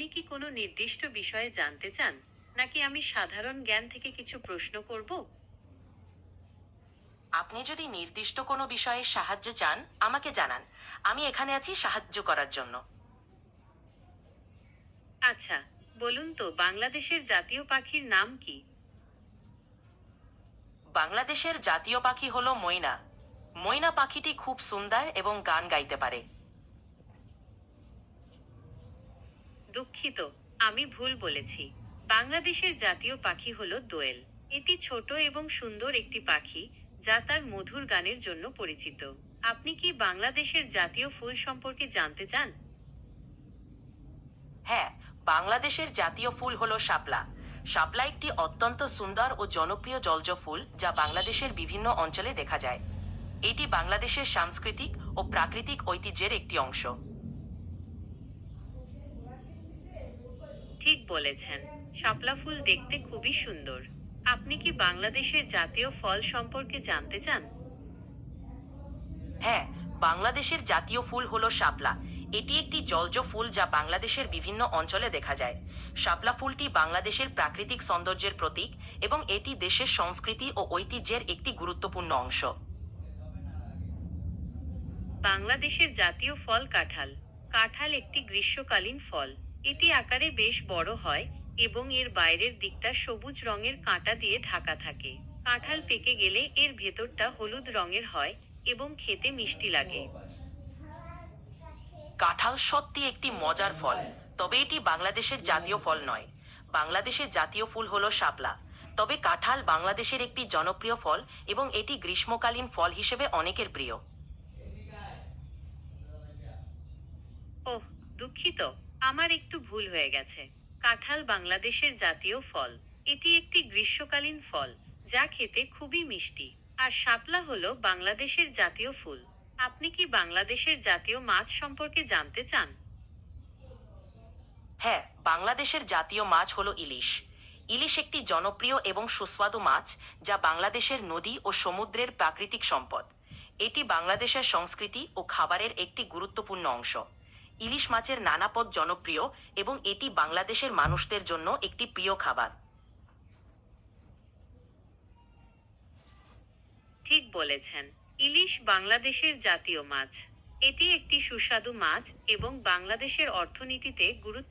আপনি কি কোনো নির্দিষ্ট বিষয়ে জানতে চান, নাকি আমি সাধারণ জ্ঞান থেকে কিছু প্রশ্ন করব? আপনি যদি নির্দিষ্ট কোনো বিষয়ে সাহায্য চান, আমাকে জানান। আমি এখানে আছি সাহায্য করার জন্য। আচ্ছা, বলুন তো বাংলাদেশের জাতীয় পাখির নাম কি? বাংলাদেশের জাতীয় পাখি হলো ময়না। ময়না পাখিটি খুব সুন্দর এবং গান গাইতে পারে। দুঃখিত, আমি ভুল বলেছি। বাংলাদেশের জাতীয় পাখি হলো দোয়েল। এটি ছোট এবং সুন্দর একটি পাখি, যা তার মধুর গানের জন্য পরিচিত। আপনি কি বাংলাদেশের জাতীয় ফুল সম্পর্কে জানতে চান? হ্যাঁ, বাংলাদেশের জাতীয় ফুল হলো শাপলা। শাপলা একটি অত্যন্ত সুন্দর ও জনপ্রিয় জলজ ফুল যা বাংলাদেশের বিভিন্ন অঞ্চলে দেখা যায়। এটি বাংলাদেশের সাংস্কৃতিক ও প্রাকৃতিক ঐতিহ্যের একটি অংশ। ঠিক বলেছেন, শাপলা ফুল দেখতে খুবই সুন্দর। আপনি কি বাংলাদেশের জাতীয় ফল সম্পর্কে জানতে চান? হ্যাঁ, বাংলাদেশের জাতীয় ফুল হলো শাপলা। এটি একটি জলজ ফুল যা বাংলাদেশের বিভিন্ন অঞ্চলে দেখা যায়। শাপলা ফুলটি বাংলাদেশের প্রাকৃতিক সৌন্দর্যের প্রতীক এবং এটি দেশের সংস্কৃতি ও ঐতিহ্যের একটি গুরুত্বপূর্ণ অংশ। বাংলাদেশের জাতীয় ফল কাঁঠাল। কাঁঠাল একটি গ্রীষ্মকালীন ফল। এটি আকারে বেশ বড় হয় এবং এর বাইরের দিকটা সবুজ রঙের কাঁটা দিয়ে ঢাকা থাকে। কাঁঠাল পেকে গেলে এর ভেতরটা হলুদ রঙের হয় এবং খেতে মিষ্টি লাগে। কাঁঠাল সত্যি একটি মজার ফল, তবে এটি বাংলাদেশের জাতীয় ফল নয়। বাংলাদেশের জাতীয় ফুল হলো শাপলা। তবে কাঁঠাল বাংলাদেশের একটি জনপ্রিয় ফল এবং এটি গ্রীষ্মকালীন ফল হিসেবে অনেকের প্রিয়। ওহ, দুঃখিত, আমার একটু ভুল হয়ে গেছে। কাঁঠাল বাংলাদেশের জাতীয় ফল। এটি একটি গ্রীষ্মকালীন ফল, যা খেতে খুবই মিষ্টি। আর শাপলা হলো বাংলাদেশের জাতীয় ফুল। আপনি কি বাংলাদেশের জাতীয় মাছ সম্পর্কে জানতে চান? হ্যাঁ, বাংলাদেশের জাতীয় মাছ হলো ইলিশ। ইলিশ একটি জনপ্রিয় এবং সুস্বাদু মাছ যা বাংলাদেশের নদী ও সমুদ্রের প্রাকৃতিক সম্পদ। এটি বাংলাদেশের সংস্কৃতি ও খাবারের একটি গুরুত্বপূর্ণ অংশ। ইলিশ মাছের নানা পদ জনপ্রিয় এবং এটি বাংলাদেশের মানুষদের জন্য একটি প্রিয় খাবার। ঠিক বলেছেন, ইলিশ বাংলাদেশের জাতীয় মাছ। এটি একটি সুস্বাদু মাছ এবং বাংলাদেশের অর্থনীতিতে গুরুত্বপূর্ণ